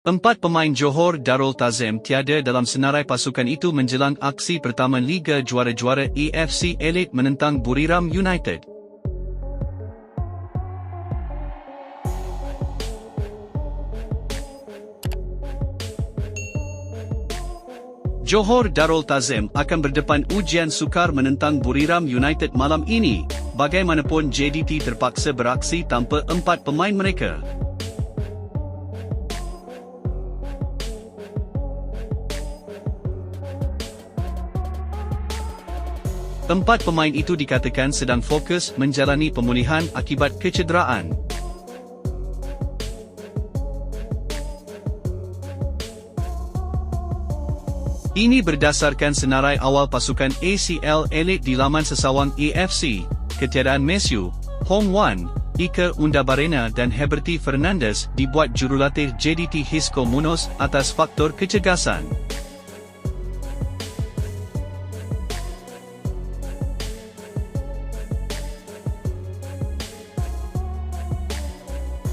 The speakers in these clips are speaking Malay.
Empat pemain Johor Darul Tazim tiada dalam senarai pasukan itu menjelang aksi pertama Liga Juara-Juara AFC Elite menentang Buriram United. Johor Darul Tazim akan berdepan ujian sukar menentang Buriram United malam ini, bagaimanapun JDT terpaksa beraksi tanpa empat pemain mereka. Empat pemain itu dikatakan sedang fokus menjalani pemulihan akibat kecederaan. Ini berdasarkan senarai awal pasukan ACL Elite di laman sesawang AFC. Ketiadaan Mesyu, Hong Wan, Ika Undabarena dan Heberty Fernandez dibuat jurulatih JDT Hisco Munoz atas faktor kecergasan.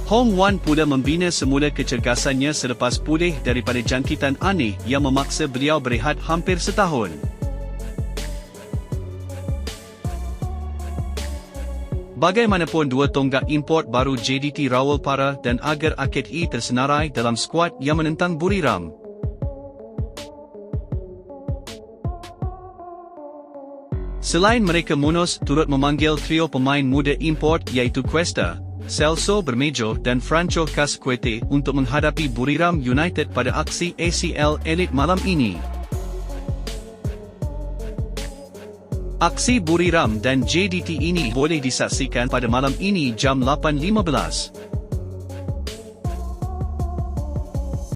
Hong Wan pula membina semula kecergasannya selepas pulih daripada jangkitan aneh yang memaksa beliau berehat hampir setahun. Bagaimanapun dua tonggak import baru JDT Rawalpara dan Agar Akid E tersenarai dalam skuad yang menentang Buriram. Selain mereka, Munoz turut memanggil trio pemain muda import iaitu Cuesta, Celso Bermejo dan Franco Casquete untuk menghadapi Buriram United pada aksi ACL Elite malam ini. Aksi Buriram dan JDT ini boleh disaksikan pada malam ini jam 8.15.